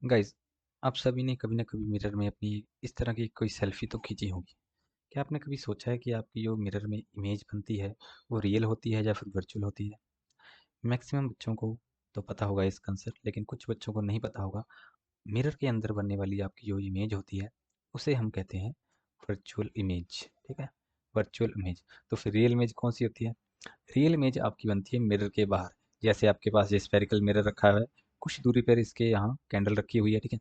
Guys, आप सभी ने कभी ना कभी मिरर में अपनी इस तरह की कोई सेल्फी तो खींची होगी। क्या आपने कभी सोचा है कि आपकी जो मिरर में इमेज बनती है वो रियल होती है या फिर वर्चुअल होती है? मैक्सिमम बच्चों को तो पता होगा इस कंसेप्ट, लेकिन कुछ बच्चों को नहीं पता होगा। मिरर के अंदर बनने वाली आपकी जो इमेज होती है उसे हम कहते हैं वर्चुअल इमेज। ठीक है, वर्चुअल इमेज। तो फिर रियल इमेज कौन सी होती है? रियल इमेज आपकी बनती है मिरर के बाहर। जैसे आपके पास ये स्फेरिकल मिरर रखा हुआ है, कुछ दूरी पर इसके यहाँ कैंडल रखी हुई है। ठीक है,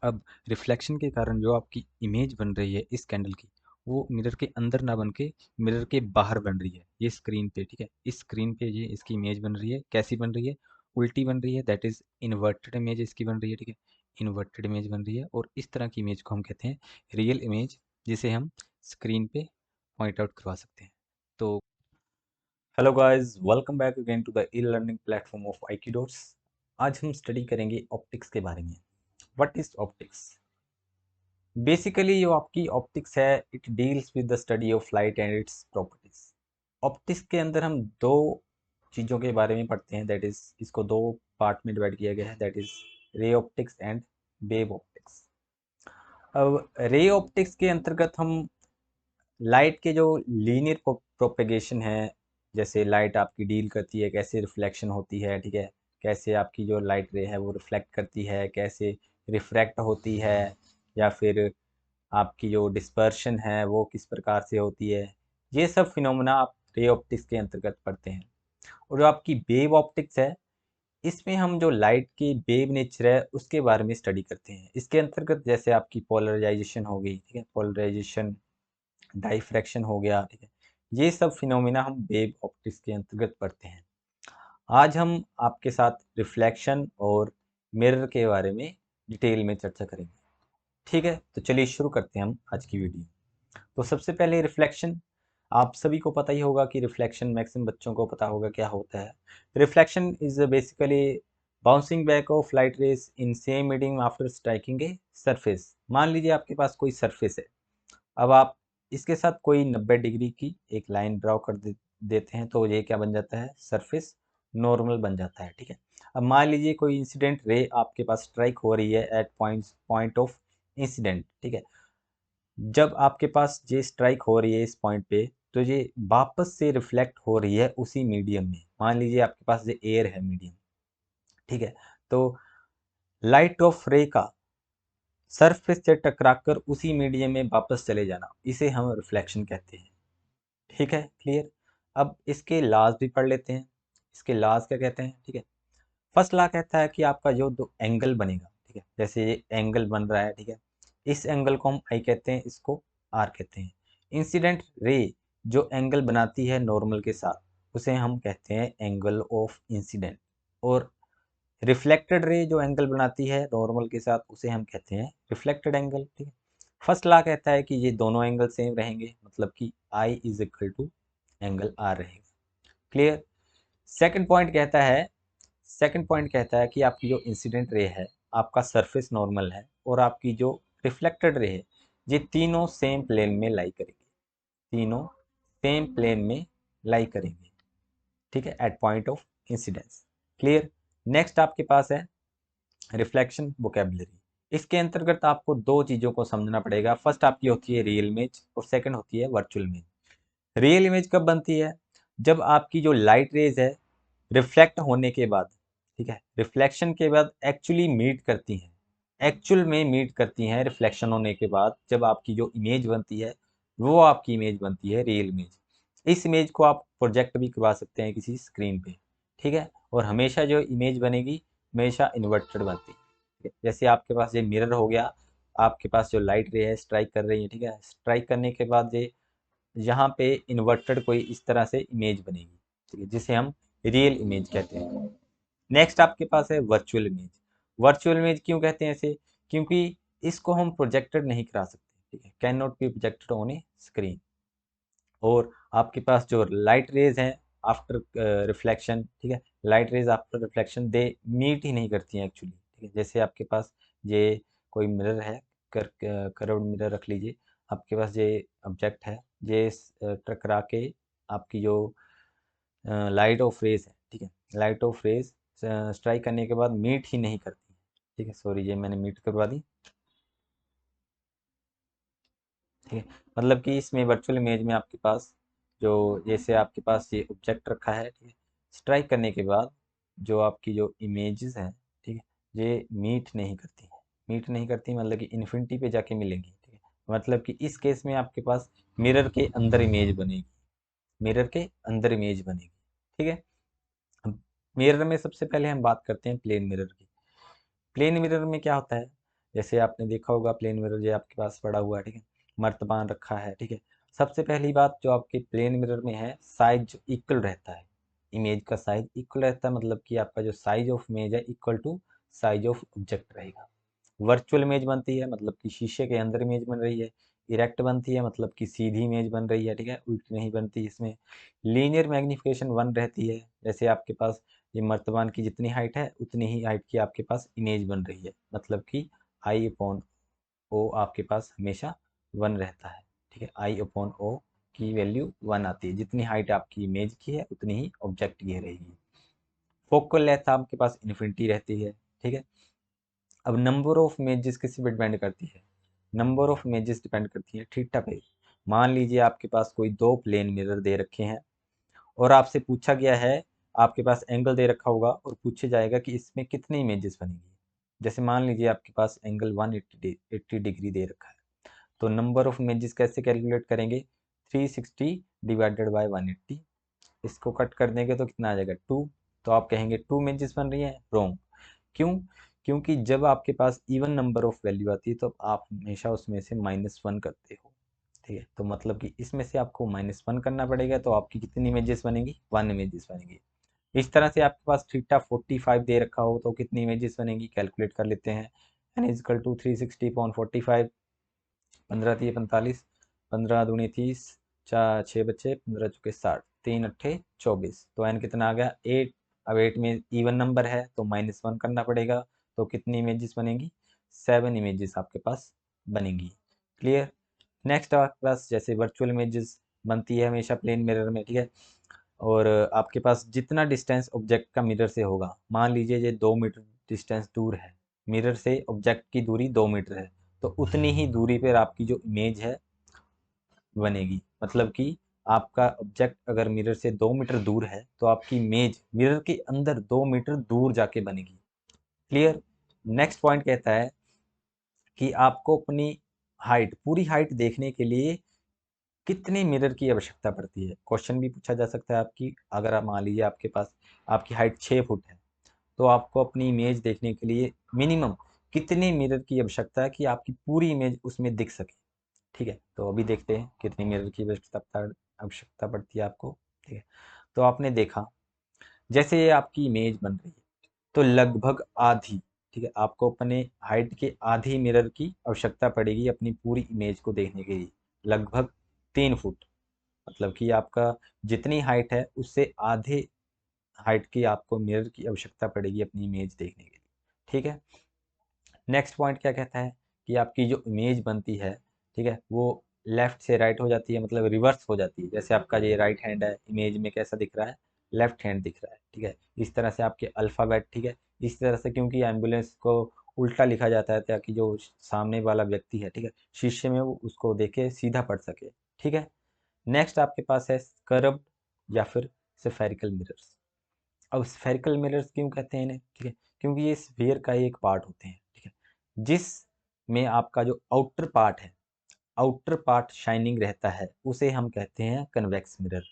अब रिफ्लेक्शन के कारण जो आपकी इमेज बन रही है इस कैंडल की, वो मिरर के अंदर ना बन के मिरर के बाहर बन रही है, ये स्क्रीन पे। ठीक है, इस स्क्रीन पे ये इसकी इमेज बन रही है। कैसी बन रही है? उल्टी बन रही है, दैट इज इन्वर्टेड इमेज इसकी बन रही है। ठीक है, इन्वर्टेड इमेज बन रही है और इस तरह की इमेज को हम कहते हैं रियल इमेज, जिसे हम स्क्रीन पे पॉइंट आउट करवा सकते हैं। तो hello guys, welcome back again to the e learning platform of IQ. आज हम स्टडी करेंगे ऑप्टिक्स के बारे में। What is optics? बेसिकली जो आपकी ऑप्टिक्स है, it deals with the study of light and its properties. Optics के अंदर हम दो चीज़ों के बारे में पढ़ते हैं, दैट इज इसको दो पार्ट में डिवाइड किया गया है, that is ray optics and wave optics. अब रे ऑप्टिक्स के अंतर्गत हम लाइट के जो लीनियर प्रोपेगेशन है, जैसे लाइट आपकी डील करती है, कैसे रिफ्लेक्शन होती है, ठीक है, कैसे आपकी जो लाइट रे है वो रिफ्लेक्ट करती है, कैसे रिफ्रैक्ट होती है, या फिर आपकी जो डिस्पर्शन है वो किस प्रकार से होती है, ये सब फिनोमेना आप रे ऑप्टिक्स के अंतर्गत पढ़ते हैं। और जो आपकी वेव ऑप्टिक्स है, इसमें हम जो लाइट की वेव नेचर है उसके बारे में स्टडी करते हैं। इसके अंतर्गत जैसे आपकी पोलराइजेशन हो गई, ठीक है, पोलराइजेशन, डाइफ्रैक्शन हो गया, ठीक है, ये सब फिनोमेना हम वेव ऑप्टिक्स के अंतर्गत पढ़ते हैं। आज हम आपके साथ रिफ्लेक्शन और मिरर के बारे में डिटेल में चर्चा करेंगे। ठीक है, तो चलिए शुरू करते हैं हम आज की वीडियो। तो सबसे पहले रिफ्लेक्शन। आप सभी को पता ही होगा कि रिफ्लेक्शन, मैक्सिमम बच्चों को पता होगा क्या होता है। Reflection is basically bouncing back of light rays in same medium after striking a surface. मान लीजिए आपके पास कोई सरफेस है, अब आप इसके साथ कोई 90 डिग्री की एक लाइन ड्रॉ कर देते हैं, तो ये क्या बन जाता है? सरफेस नॉर्मल बन जाता है। ठीक है, अब मान लीजिए कोई इंसिडेंट रे आपके पास स्ट्राइक हो रही है एट पॉइंट ऑफ इंसिडेंट। ठीक है, जब आपके पास ये स्ट्राइक हो रही है इस पॉइंट पे, तो ये वापस से रिफ्लेक्ट हो रही है उसी मीडियम में। मान लीजिए आपके पास ये एयर है मीडियम, ठीक है, तो लाइट ऑफ रे का सरफेस से टकराकर उसी मीडियम में वापस चले जाना, इसे हम रिफ्लेक्शन कहते हैं। ठीक है, क्लियर? अब इसके लॉज भी पढ़ लेते हैं। इसके लॉज क्या कहते हैं? ठीक है, फर्स्ट लॉ कहता है कि आपका जो दो एंगल बनेगा, ठीक है, जैसे ये एंगल बन रहा है, ठीक है, इस एंगल को हम आई कहते हैं, इसको आर कहते हैं। इंसिडेंट रे जो एंगल बनाती है नॉर्मल के साथ, उसे हम कहते हैं एंगल ऑफ इंसिडेंट। और रिफ्लेक्टेड रे जो एंगल बनाती है नॉर्मल के साथ, उसे हम कहते हैं रिफ्लेक्टेड एंगल। ठीक है, फर्स्ट लॉ कहता है कि ये दोनों एंगल सेम रहेंगे, मतलब कि I is equal to angle r रहेगा। क्लियर? सेकंड पॉइंट कहता है, सेकंड पॉइंट कहता है कि आपकी जो इंसिडेंट रे है, आपका सरफेस नॉर्मल है, और आपकी जो रिफ्लेक्टेड रे है, ये तीनों सेम प्लेन में लाई करेंगे, तीनों सेम प्लेन में लाई करेंगे। ठीक है, at point of incidence. Clear? Next आपके पास है रिफ्लेक्शन वोकेबलरी। इसके अंतर्गत आपको दो चीज़ों को समझना पड़ेगा। फर्स्ट आपकी होती है रियल इमेज और सेकंड होती है वर्चुअल इमेज। रियल इमेज कब बनती है? जब आपकी जो लाइट रेज है रिफ्लेक्ट होने के बाद, ठीक है, रिफ्लेक्शन के बाद एक्चुअली मीट करती हैं, एक्चुअल में मीट करती हैं रिफ्लेक्शन होने के बाद, जब आपकी जो इमेज बनती है वो आपकी इमेज बनती है रियल इमेज। इस इमेज को आप प्रोजेक्ट भी करवा सकते हैं किसी स्क्रीन पे। ठीक है, और हमेशा जो इमेज बनेगी हमेशा इन्वर्टेड बनती है। ठीक है? जैसे आपके पास ये मिरर हो गया, आपके पास जो लाइट रे है स्ट्राइक कर रही है, ठीक है, स्ट्राइक करने के बाद ये यहाँ पे इन्वर्टेड कोई इस तरह से इमेज बनेगी, ठीक है, जिसे हम रियल इमेज कहते हैं। नेक्स्ट आपके पास है वर्चुअल इमेज। वर्चुअल इमेज क्यों कहते हैं ऐसे? क्योंकि इसको हम प्रोजेक्टेड नहीं करा सकते, ठीक है, can not be projected on a screen. और आपके पास जो लाइट रेज हैं आफ्टर रिफ्लेक्शन, ठीक है, light rays after reflection they meet ही नहीं करती हैं एक्चुअली। ठीक है, जैसे आपके पास ये कोई मिरर है, कर्व्ड मिरर रख लीजिए, आपके पास ये ऑब्जेक्ट है, ये टकरा के आपकी जो लाइट ऑफ रेज है, ठीक है, लाइट ऑफ रेज स्ट्राइक करने के बाद मीट ही नहीं करती, ठीक है, सॉरी ये मैंने म्यूट करवा दी। ठीक है, मतलब कि इसमें वर्चुअल इमेज में आपके पास जो, जैसे आपके पास ये ऑब्जेक्ट रखा है, ठीक है, स्ट्राइक करने के बाद जो आपकी जो इमेजेस हैं, ठीक है, ये मीट नहीं करती हैं। मीट नहीं करती मतलब कि इन्फिनिटी पे जाके मिलेंगी। ठीक है, मतलब कि इस केस में आपके पास मिरर के अंदर इमेज बनेगी, मिरर के अंदर इमेज बनेगी। ठीक है, अब मिरर में सबसे पहले हम बात करते हैं प्लेन मिरर की। प्लेन मिरर में क्या होता है, जैसे आपने देखा होगा प्लेन मिरर जो आपके पास पड़ा हुआ है, ठीक है, मर्तबान रखा है। ठीक है, सबसे पहली बात जो आपके प्लेन मिरर में है, साइज इक्वल रहता है, इमेज का साइज इक्वल रहता है, मतलब कि आपका जो साइज ऑफ इमेज है equal to size of object रहेगा। वर्चुअल इमेज बनती है मतलब कि शीशे के अंदर इमेज बन रही है। इरेक्ट बनती है मतलब कि सीधी इमेज बन रही है। ठीक है, उल्टी नहीं बनती। इसमें लीनियर मैग्निफिकेशन 1 रहती है, जैसे आपके पास ये मर्तबान की जितनी हाइट है उतनी ही हाइट की आपके पास इमेज बन रही है, मतलब कि आई अपॉन ओ आपके पास हमेशा 1 रहता है। ठीक है, आई अपॉन ओ की वैल्यू 1 आती है, जितनी हाइट आपकी इमेज की है उतनी ही ऑब्जेक्ट की रहेगी। फोकल लेंथ आपके पास इन्फिनिटी रहती है। ठीक है, अब नंबर ऑफ इमेजेस किसी पे डिपेंड करती है, नंबर ऑफ इमेजेस डिपेंड करती है थीटा पे। मान लीजिए आपके पास कोई दो प्लेन मिरर दे रखे हैं और आपसे पूछा गया है, आपके पास एंगल दे रखा होगा और पूछे जाएगा कि इसमें कितनी इमेजेस बनेगी। जैसे मान लीजिए आपके पास एंगल 180 डिग्री दे रखा है, तो नंबर ऑफ इमेजेस कैसे कैलकुलेट करेंगे, 360 डिवाइडेड बाय 180, इसको कट कर देंगे तो कितना आ जाएगा 2। तो आप कहेंगे 2 इमेजेस बन रही हैं, रॉन्ग। क्यों? क्योंकि जब आपके पास इवन नंबर ऑफ वैल्यू आती है तो आप हमेशा उसमें से -1 करते हो। ठीक है, तो मतलब कि इसमें से आपको -1 करना पड़ेगा, तो आपकी कितनी इमेजेस बनेगी, 1 इमेजेस बनेगी। इस तरह से आपके पास थीटा 45 दे रखा हो तो कितनी इमेजेस बनेगी, कैलकुलेट कर लेते हैं। n इज इक्वल टू 360/45, 15 तिये 45, 15 दूनी 30, 4 6 बच्चे, 15 चौके 60, 3 अट्ठे 24, तो n कितना आ गया 8। अब 8 में इवन नंबर है तो -1 करना पड़ेगा, तो कितनी इमेजेस बनेगी, 7 इमेजेस आपके पास बनेंगी। क्लियर? नेक्स्ट आपके पास जैसे वर्चुअल इमेजेस बनती है हमेशा प्लेन मिरर में। ठीक है, और आपके पास जितना डिस्टेंस ऑब्जेक्ट का मिरर से होगा, मान लीजिए ये 2 मीटर डिस्टेंस दूर है, मिरर से ऑब्जेक्ट की दूरी 2 मीटर है, तो उतनी ही दूरी पर आपकी जो इमेज है बनेगी। मतलब कि आपका ऑब्जेक्ट अगर मिरर से 2 मीटर दूर है तो आपकी इमेज मिरर के अंदर 2 मीटर दूर जाके बनेगी। क्लियर? नेक्स्ट पॉइंट कहता है कि आपको अपनी हाइट, पूरी हाइट देखने के लिए कितने मिरर की आवश्यकता पड़ती है। क्वेश्चन भी पूछा जा सकता है आपकी, अगर आप मान लीजिए आपके पास आपकी हाइट 6 फुट है, तो आपको अपनी इमेज देखने के लिए मिनिमम कितने मिरर की आवश्यकता है कि आपकी पूरी इमेज उसमें दिख सके। ठीक है, तो अभी देखते हैं कितनी मिरर की आवश्यकता पड़ती है आपको। ठीक है, तो आपने देखा जैसे ये आपकी इमेज बन रही है तो लगभग आधी, ठीक है, आपको अपने हाइट के आधी मिरर की आवश्यकता पड़ेगी अपनी पूरी इमेज को देखने के लिए, लगभग 3 फुट। मतलब कि आपका जितनी हाइट है उससे आधे हाइट की आपको मिरर की आवश्यकता पड़ेगी अपनी इमेज देखने के लिए। ठीक है, नेक्स्ट पॉइंट क्या कहता है कि आपकी जो इमेज बनती है, ठीक है, वो लेफ्ट से राइट हो जाती है, मतलब रिवर्स हो जाती है। जैसे आपका ये राइट हैंड है, इमेज में कैसा दिख रहा है, लेफ्ट हैंड दिख रहा है। ठीक है, इस तरह से आपके अल्फ़ाबेट, ठीक है, इस तरह से, क्योंकि एम्बुलेंस को उल्टा लिखा जाता है ताकि जो सामने वाला व्यक्ति है, ठीक है, शीशे में वो उसको देखे सीधा पढ़ सके। ठीक है, नेक्स्ट आपके पास है कर्व्ड या फिर स्फेरिकल मिरर्स। अब स्फेरिकल मिरर्स क्यों कहते हैं इन्हें, ठीक है, क्योंकि ये स्फीयर का ही एक पार्ट होते हैं। ठीक है, जिस में आपका जो आउटर पार्ट है, आउटर पार्ट शाइनिंग रहता है, उसे हम कहते हैं कन्वेक्स मिरर।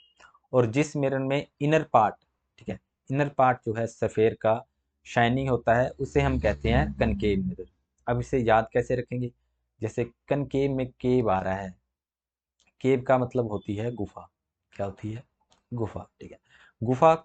और जिस मिरर में इनर पार्ट, ठीक है, इनर पार्ट जो है सफ़ेयर का शाइनिंग होता है, उसे हम कहते हैं कनकेव मिरर। अब इसे याद कैसे रखेंगे, जैसे कनकेव में केव आ रहा है, केव का मतलब होती है गुफा। क्या होती है, गुफा। ठीक है, गुफा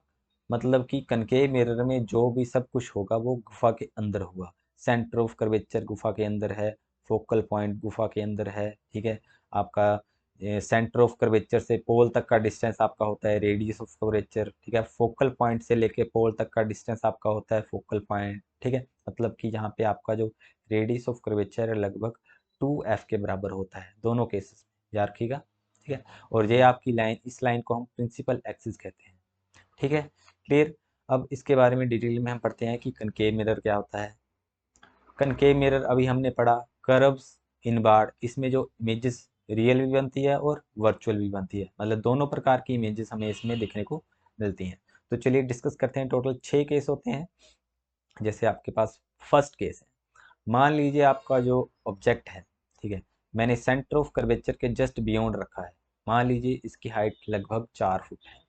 मतलब कि कनकेव मिरर में जो भी सब कुछ होगा वो गुफा के अंदर होगा। सेंटर ऑफ कर्वेचर गुफा के अंदर है, फोकल पॉइंट गुफा के अंदर है। ठीक है, आपका सेंटर ऑफ कर्वेचर से पोल तक का डिस्टेंस आपका होता है रेडियस ऑफ कर्वेचर। ठीक है, फोकल पॉइंट से लेके पोल तक का डिस्टेंस आपका होता है फोकल पॉइंट। ठीक है, मतलब कि यहाँ पे आपका जो रेडियस ऑफ कर्वेचर है लगभग 2f के बराबर होता है दोनों केसेस में, याद रखिएगा। ठीक है, और ये आपकी लाइन, इस लाइन को हम प्रिंसिपल एक्सिस कहते हैं। ठीक है, क्लियर? अब इसके बारे में डिटेल में हम पढ़ते हैं कि कनकेव मिरर क्या होता है। कनकेव मिरर अभी हमने पढ़ा, कर्व्स, इनवार्ड, इसमें जो इमेजेस रियल भी बनती है और वर्चुअल भी बनती है, मतलब दोनों प्रकार की इमेजेस हमें इसमें देखने को मिलती हैं। तो चलिए डिस्कस करते हैं। टोटल 6 केस होते हैं। जैसे आपके पास फर्स्ट केस है, मान लीजिए आपका जो ऑब्जेक्ट है, ठीक है, मैंने सेंटर ऑफ कर्वेचर के जस्ट बियॉन्ड रखा है। मान लीजिए इसकी हाइट लगभग 4 फुट है,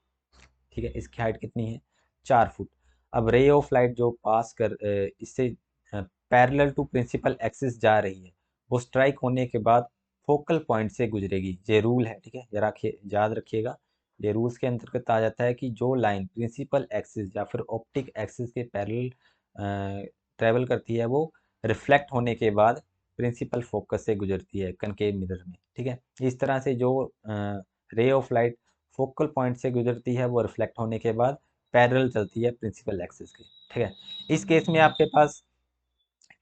ठीक है, इसकी हाइट कितनी है, 4 फुट। अब रे ऑफ लाइट जो पास कर इससे पैरेलल टू प्रिंसिपल एक्सिस जा रही है, वो स्ट्राइक होने के बाद फोकल पॉइंट से गुजरेगी। ये रूल है, ठीक है, जरा याद रखिएगा। ये रूल्स के अंतर्गत आ जाता है कि जो लाइन प्रिंसिपल एक्सिस या फिर ऑप्टिक एक्सिस के पैरेलल ट्रेवल करती है, वो रिफ्लेक्ट होने के बाद प्रिंसिपल फोकस से गुजरती है कनकेव मिरर में, ठीक है। इस तरह से जो रे ऑफ लाइट फोकल पॉइंट से गुजरती है, वो रिफ्लेक्ट होने के बाद पैरेलल चलती है प्रिंसिपल एक्सिस के, ठीक है। इस केस में आपके पास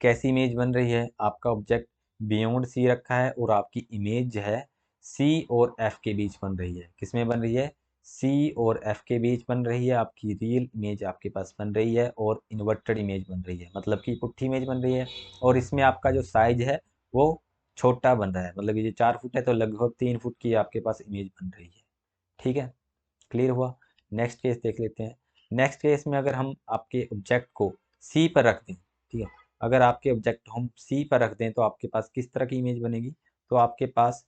कैसी इमेज बन रही है, आपका ऑब्जेक्ट बियॉन्ड सी रखा है और आपकी इमेज जो है सी और एफ के बीच बन रही है। किसमें बन रही है, सी और एफ के बीच बन रही है। आपकी रियल इमेज आपके पास बन रही है और इन्वर्टेड इमेज बन रही है, मतलब कि पुट्ठी इमेज बन रही है। और इसमें आपका जो साइज है वो छोटा बन रहा है, मतलब ये 4 फुट है तो लगभग 3 फुट की आपके पास इमेज बन रही है, ठीक है। क्लियर हुआ। नेक्स्ट केस देख लेते हैं। नेक्स्ट केस में अगर हम आपके ऑब्जेक्ट को सी पर रख दें, ठीक है, अगर आपके ऑब्जेक्ट हम सी पर रख दें तो आपके पास किस तरह की इमेज बनेगी, तो आपके पास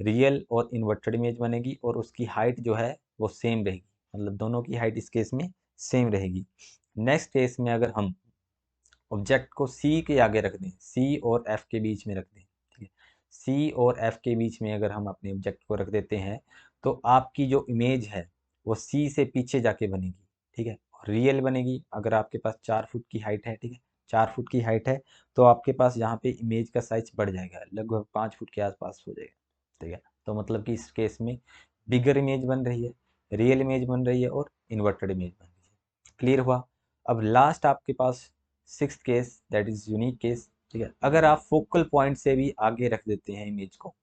रियल और इन्वर्टेड इमेज बनेगी और उसकी हाइट जो है वो सेम रहेगी, मतलब दोनों की हाइट इस केस में सेम रहेगी। नेक्स्ट केस में अगर हम ऑब्जेक्ट को सी के आगे रख दें, सी और एफ के बीच में रख दें, ठीक है, सी और एफ के बीच में अगर हम अपने ऑब्जेक्ट को रख देते हैं, तो आपकी जो इमेज है वो सी से पीछे जाके बनेगी, ठीक है, और रियल बनेगी। अगर आपके पास 4 फुट की हाइट है, ठीक है, 4 फुट की हाइट है, तो आपके पास यहाँ पे इमेज का साइज बढ़ जाएगा, लगभग 5 फुट के आसपास हो जाएगा, ठीक है। तो मतलब कि इस केस में बिगर इमेज बन रही है, रियल इमेज बन रही है और इन्वर्टेड इमेज बन रही है। क्लियर हुआ। अब लास्ट आपके पास sixth case, that is unique case, ठीक है। अगर आप फोकल पॉइंट से भी आगे रख देते हैं इमेज को,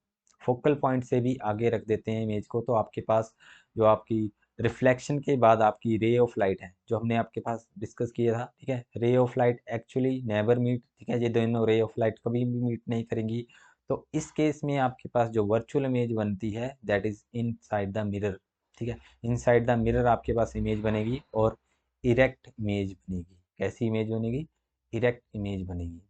फोकल पॉइंट से भी आगे रख देते हैं इमेज को, तो आपके पास जो आपकी रिफ्लेक्शन के बाद आपकी रे ऑफ लाइट है, जो हमने आपके पास डिस्कस किया था, ठीक है, ray of light actually never meet, ठीक है, ये दोनों रे ऑफ लाइट कभी भी मीट नहीं करेंगी। तो इस केस में आपके पास जो वर्चुअल इमेज बनती है, that is inside the mirror, ठीक है, इनसाइड द मिरर आपके पास इमेज बनेगी और इरेक्ट इमेज बनेगी। कैसी इमेज बनेगी, इरेक्ट इमेज बनेगी,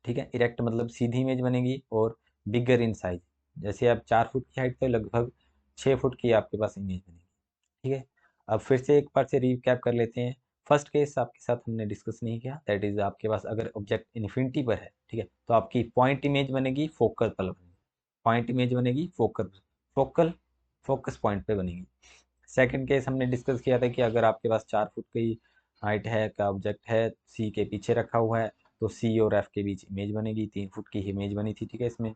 ठीक है। इरेक्ट मतलब सीधी इमेज बनेगी और बिगर इन साइज। जैसे अब 4 फुट की हाइट तो लगभग 6 फुट की आपके पास इमेज बनेगी, ठीक है। अब फिर से एक बार से रिकैप कर लेते हैं। फर्स्ट केस आपके साथ हमने डिस्कस नहीं किया, दैट इज आपके पास अगर ऑब्जेक्ट इन्फिनिटी पर है, ठीक है, तो आपकी पॉइंट इमेज बनेगी, फोकल पर बनेगी, पॉइंट इमेज बनेगी फोकल, फोकल फोकस पॉइंट पे बनेगी। सेकंड केस हमने डिस्कस किया था कि अगर आपके पास 4 फुट की हाइट है का ऑब्जेक्ट है, सी के पीछे रखा हुआ है, तो सी और एफ के बीच इमेज बनेगी, 3 फुट की इमेज बनी थी, ठीक है इसमें।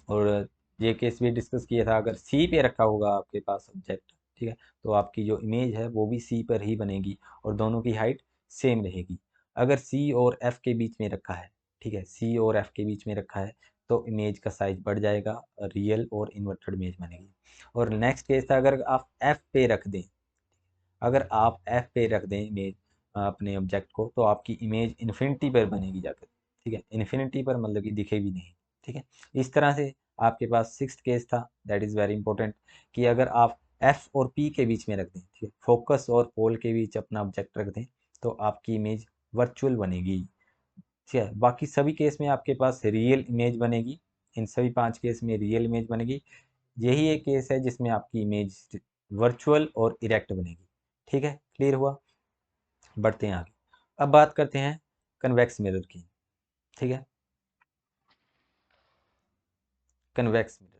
और ये केस भी डिस्कस किया था, अगर सी पे रखा होगा आपके पास ऑब्जेक्ट, ठीक है, तो आपकी जो इमेज है वो भी सी पर ही बनेगी और दोनों की हाइट सेम रहेगी। अगर सी और एफ के बीच में रखा है, ठीक है, सी और एफ के बीच में रखा है, तो इमेज का साइज बढ़ जाएगा, रियल और इन्वर्टेड इमेज बनेगी। और नेक्स्ट केस था, अगर आप एफ पे रख दें, अगर आप एफ पे रख दें इमेज अपने ऑब्जेक्ट को, तो आपकी इमेज इन्फिनिटी पर बनेगी जाकर, ठीक है, इन्फिनिटी पर मतलब कि दिखेगी नहीं, ठीक है। इस तरह से आपके पास सिक्स्थ केस था, दैट इज़ वेरी इंपॉर्टेंट, कि अगर आप एफ और पी के बीच में रख दें, ठीक है, फोकस और पोल के बीच अपना ऑब्जेक्ट रख दें, तो आपकी इमेज वर्चुअल बनेगी, ठीक है। बाकी सभी केस में आपके पास रियल इमेज बनेगी, इन सभी 5 केस में रियल इमेज बनेगी। यही एक केस है जिसमें आपकी इमेज वर्चुअल और इरेक्ट बनेगी, ठीक है। क्लियर हुआ। बढ़ते हैं आगे। अब बात करते हैं कन्वेक्स मिरर की, ठीक है। कन्वेक्स मिरर,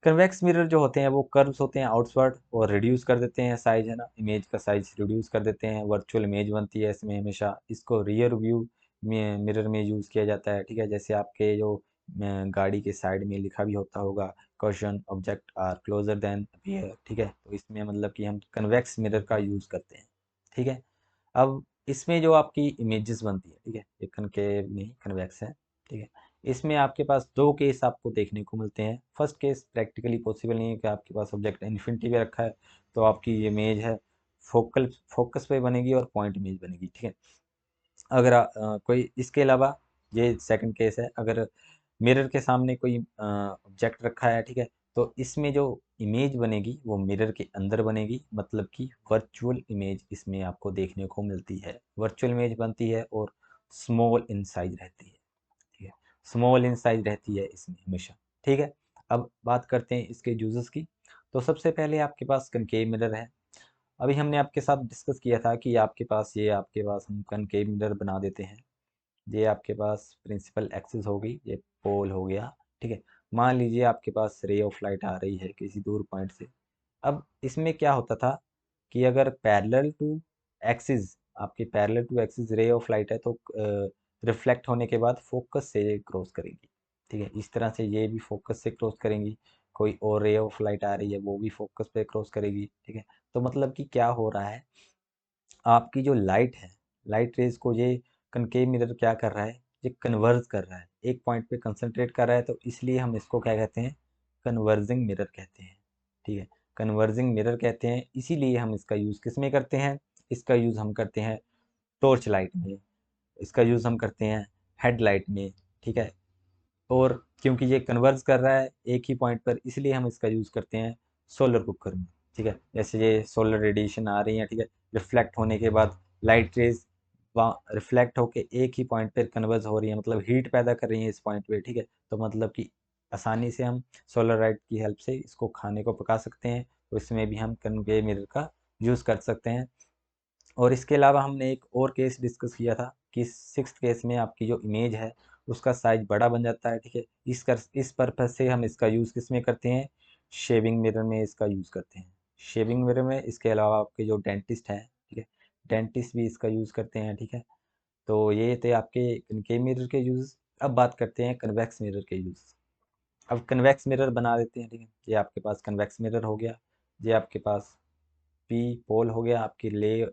कन्वेक्स मिरर जो होते हैं वो कर्व्स होते हैं आउटवर्ड और रिड्यूस कर देते हैं साइज, है ना, इमेज का साइज रिड्यूस कर देते हैं, वर्चुअल इमेज बनती है इसमें हमेशा। इसको रियर व्यू में मिरर में यूज़ किया जाता है, ठीक है। जैसे आपके जो गाड़ी के साइड में लिखा भी होता होगा, question object are closer than appear, ठीक है, तो इसमें मतलब कि हम कन्वेक्स मिरर का यूज़ करते हैं, ठीक है। अब इसमें जो आपकी इमेजेस बनती है, ठीक है, ये कनकेव नहीं कन्वेक्स है, ठीक है। इसमें आपके पास दो केस आपको देखने को मिलते हैं। फर्स्ट केस प्रैक्टिकली पॉसिबल नहीं है कि आपके पास ऑब्जेक्ट इन्फिनिटी पे रखा है, तो आपकी इमेज है फोकस पे बनेगी और पॉइंट इमेज बनेगी, ठीक है। अगर कोई इसके अलावा ये सेकंड केस है, अगर मिरर के सामने कोई ऑब्जेक्ट रखा है, ठीक है, तो इसमें जो इमेज बनेगी वो मिरर के अंदर बनेगी, मतलब कि वर्चुअल इमेज इसमें आपको देखने को मिलती है। वर्चुअल इमेज बनती है और स्मॉल इन साइज रहती है, ठीक है, स्मॉल इन साइज रहती है इसमें हमेशा, ठीक है। अब बात करते हैं इसके यूजेस की। तो सबसे पहले आपके पास कनकेव मिरर है। अभी हमने आपके साथ डिस्कस किया था कि आपके पास हम कनकेव मिरर बना देते हैं। ये आपके पास प्रिंसिपल एक्सिस हो गई, ये पोल हो गया, ठीक है। मान लीजिए आपके पास रे ऑफ लाइट आ रही है किसी दूर पॉइंट से। अब इसमें क्या होता था कि अगर पैरेलल टू एक्सिस, आपकी parallel to axis ray of light है, तो रिफ्लेक्ट होने के बाद फोकस से ये क्रॉस करेगी, ठीक है। इस तरह से ये भी फोकस से क्रॉस करेंगी। कोई और रे ऑफ लाइट आ रही है वो भी फोकस पे क्रॉस करेगी, ठीक है। तो मतलब कि क्या हो रहा है, आपकी जो लाइट है, लाइट रेज को ये कनकेव मिरर क्या कर रहा है, ये कन्वर्ज कर रहा है, एक पॉइंट पे कंसंट्रेट कर रहा है, तो इसलिए हम इसको क्या कहते हैं, कन्वर्जिंग मिरर कहते हैं, ठीक है। कन्वर्जिंग मिरर कहते हैं, इसीलिए हम इसका यूज़ किस में करते हैं, इसका यूज़ हम करते हैं टॉर्च लाइट में, इसका यूज़ हम करते हैं हेडलाइट में, ठीक है। और क्योंकि ये कन्वर्ज कर रहा है एक ही पॉइंट पर, इसलिए हम इसका यूज़ करते हैं सोलर कुकर में, ठीक है। जैसे ये सोलर रेडिएशन आ रही है, ठीक है, रिफ्लेक्ट होने के बाद लाइट रेज रिफ्लेक्ट होके एक ही पॉइंट पर कन्वर्ज हो रही है, मतलब हीट पैदा कर रही है इस पॉइंट पे, ठीक है। तो मतलब कि आसानी से हम सोलर लाइट की हेल्प से इसको खाने को पका सकते हैं, तो इसमें भी हम कन्वेयर मिरर का यूज़ कर सकते हैं। और इसके अलावा हमने एक और केस डिस्कस किया था कि सिक्स्थ केस में आपकी जो इमेज है उसका साइज बड़ा बन जाता है, ठीक है। इस पर्पज से हम इसका यूज़ किस में करते हैं, शेविंग मिरर में इसका यूज़ करते हैं, शेविंग मिरर में। इसके अलावा आपके जो डेंटिस्ट हैं, ठीक है, डेंटिस्ट भी इसका यूज़ करते हैं, ठीक है। तो ये थे आपके कनकेव मिरर के यूज़। अब बात करते हैं कन्वेक्स मिरर के यूज़। अब कन्वेक्स मिरर बना देते हैं, ठीक है। ये आपके पास कन्वेक्स मिरर हो गया, ये आपके पास पी पोल हो गया, आपकी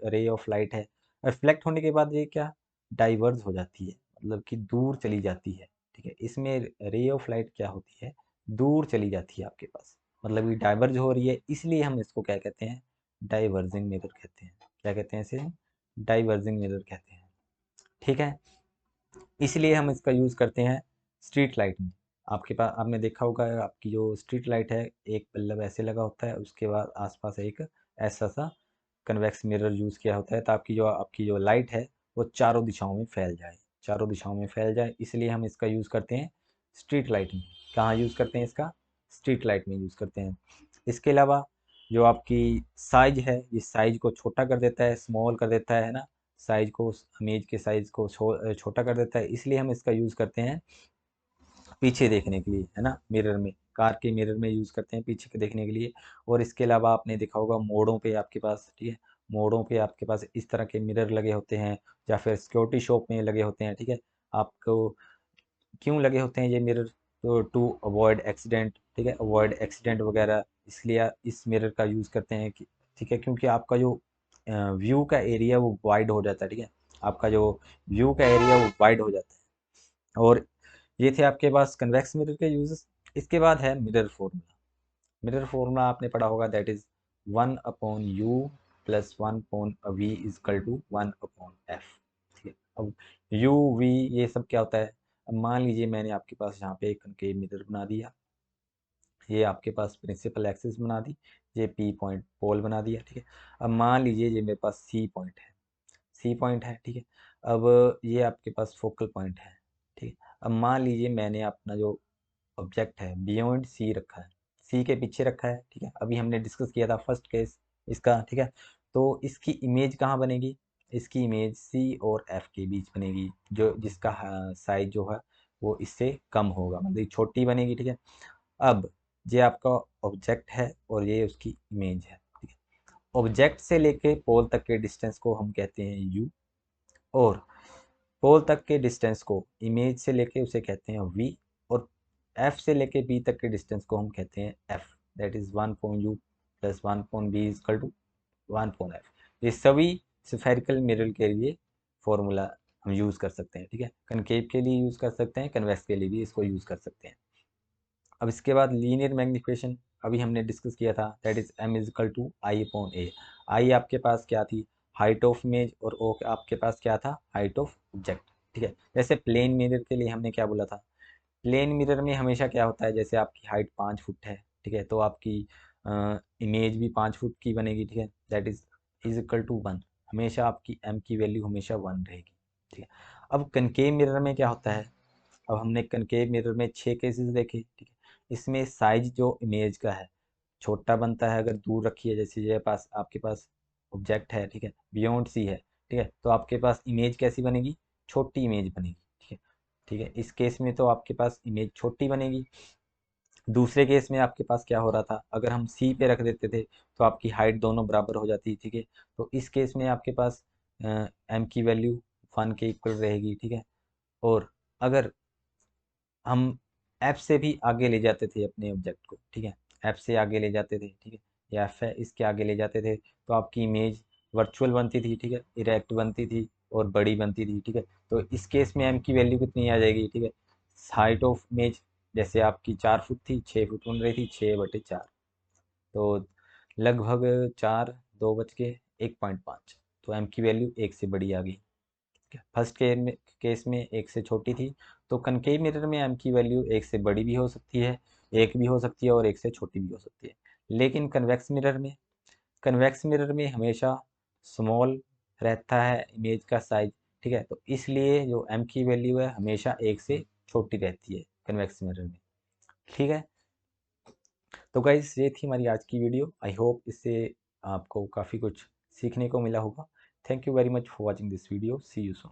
रे ऑफ लाइट है, रिफ्लेक्ट होने के बाद ये क्या, डाइवर्ज हो जाती है, मतलब कि दूर चली जाती है, ठीक है। इसमें रे ऑफ लाइट क्या होती है, दूर चली जाती है आपके पास, मतलब कि डाइवर्ज हो रही है, इसलिए हम इसको क्या कहते हैं, डाइवर्जिंग मिरर कहते हैं। क्या कहते हैं इसे, डाइवर्जिंग मिरर कहते हैं, ठीक है। इसलिए हम इसका यूज़ करते हैं स्ट्रीट लाइट में। आपके पास आपने देखा होगा आपकी जो स्ट्रीट लाइट है, एक बल्ब ऐसे लगा होता है, उसके बाद आसपास एक ऐसा सा कन्वेक्स मिरर यूज़ किया होता है, ताकि जो आपकी जो लाइट है वो चारों दिशाओं में फैल जाए, चारों दिशाओं में फैल जाए, इसलिए हम इसका यूज़ करते हैं स्ट्रीट लाइट में। कहाँ यूज़ करते हैं इसका, स्ट्रीट लाइट में यूज़ करते हैं। इसके अलावा जो आपकी साइज है, ये साइज को छोटा कर देता है, स्मॉल कर देता है ना, साइज को, इमेज के साइज को छोटा कर देता है, इसलिए हम इसका यूज़ करते हैं पीछे देखने के लिए, है ना, मिरर में, कार के मिरर में यूज़ करते हैं पीछे के देखने के लिए। और इसके अलावा आपने देखा होगा मोड़ों पे आपके पास, ठीक है, मोड़ों पे आपके पास इस तरह के मिरर लगे होते हैं, या फिर सिक्योरिटी शॉप में लगे होते हैं, ठीक है। आपको क्यों लगे होते हैं ये मिरर, तो टू अवॉइड एक्सीडेंट, ठीक है, अवॉइड एक्सीडेंट वगैरह, इसलिए इस मिरर का यूज़ करते हैं कि, ठीक है, क्योंकि आपका जो व्यू का एरिया वो वाइड हो जाता है, ठीक है, आपका जो व्यू का एरिया वो वाइड हो जाता है। और ये थे आपके पास कन्वेक्स मिरर के यूजेस। इसके बाद है मिरर फॉर्मूला। मिरर फॉर्मूला आपने पढ़ा होगा, that is 1/u plus 1/v equal to 1/f, ठीक है। अब u v ये सब क्या होता है, अब मान लीजिए मैंने आपके पास यहाँ पे एक कनकेव मिरर बना दिया, ये आपके पास प्रिंसिपल एक्सिस बना दी, ये p पॉइंट पोल बना दिया, ठीक है। अब मान लीजिए ये मेरे पास c पॉइंट है, सी पॉइंट है, ठीक है। अब ये आपके पास फोकल पॉइंट है, ठीक है। अब मान लीजिए मैंने अपना जो ऑब्जेक्ट है बियॉन्ड सी रखा है, सी के पीछे रखा है, ठीक है। अभी हमने डिस्कस किया था फर्स्ट केस इसका, ठीक है। तो इसकी इमेज कहाँ बनेगी, इसकी इमेज सी और एफ के बीच बनेगी, जो जिसका साइज जो है वो इससे कम होगा, मतलब ये छोटी बनेगी, ठीक है। अब ये आपका ऑब्जेक्ट है और ये उसकी इमेज है, ठीक है। ऑब्जेक्ट से लेके पोल तक के डिस्टेंस को हम कहते हैं यू, और पोल तक के डिस्टेंस को, इमेज से लेके उसे कहते हैं v, और f से लेके b तक के डिस्टेंस को हम कहते हैं f, that is 1/u plus 1/v equal to 1/f। ये सभी स्फेरिकल मिरर के लिए फॉर्मूला हम यूज़ कर सकते हैं, ठीक है। कनकेव के लिए यूज़ कर सकते हैं, कन्वेक्स के लिए भी इसको यूज़ कर सकते हैं। अब इसके बाद लीनियर मैग्निफिकेशन अभी हमने डिस्कस किया था, that is m equal to i/a। आई आपके पास क्या थी, हाइट ऑफ इमेज और ओ आपके पास क्या था, हाइट ऑफ ऑब्जेक्ट। ठीक है, जैसे प्लेन मिरर के लिए हमने क्या बोला था, प्लेन मिरर में हमेशा क्या होता है, जैसे आपकी हाइट 5 फुट है, ठीक है, तो आपकी इमेज भी 5 फुट की बनेगी। ठीक है, दैट इज इक्वल टू 1। हमेशा आपकी एम की वैल्यू हमेशा 1 रहेगी। ठीक है, अब कनकेव मिरर में क्या होता है, अब हमने कनकेव मिरर में 6 केसेस देखे। ठीक है, इसमें साइज जो इमेज का है छोटा बनता है अगर दूर रखी है, जैसे ये पास आपके पास ऑब्जेक्ट है, ठीक है, बियॉन्ड सी है, ठीक है, तो आपके पास इमेज कैसी बनेगी, छोटी इमेज बनेगी। ठीक है, ठीक है, इस केस में तो आपके पास इमेज छोटी बनेगी। दूसरे केस में आपके पास क्या हो रहा था, अगर हम सी पे रख देते थे तो आपकी हाइट दोनों बराबर हो जाती है। ठीक है, तो इस केस में आपके पास एम की वैल्यू 1 के इक्वल रहेगी। ठीक है, और अगर हम एफ से भी आगे ले जाते थे अपने ऑब्जेक्ट को, ठीक है, एफ से आगे ले जाते थे, ठीक है, या एफ है इसके आगे ले जाते थे, तो आपकी इमेज वर्चुअल बनती थी, ठीक है, इरेक्ट बनती थी और बड़ी बनती थी। ठीक है, तो इस केस में एम की वैल्यू कितनी आ जाएगी, ठीक है, हाइट ऑफ इमेज जैसे आपकी 4 फुट थी, 6 फुट बन रही थी, 6/4, तो लगभग 4 2 बच के 1.5, तो एम की वैल्यू 1 से बड़ी आ गई। फर्स्ट केस में 1 से छोटी थी, तो कनकेव मिरर में एम की वैल्यू 1 से बड़ी भी हो सकती है, 1 भी हो सकती है और 1 से छोटी भी हो सकती है। लेकिन कन्वेक्स मिरर में हमेशा स्मॉल रहता है इमेज का साइज। ठीक है, तो इसलिए जो एम की वैल्यू है हमेशा 1 से छोटी रहती है कन्वेक्स मिरर में। ठीक है, तो गाइस ये थी हमारी आज की वीडियो। आई होप इससे आपको काफ़ी कुछ सीखने को मिला होगा। Thank you very much for watching this video. See you soon.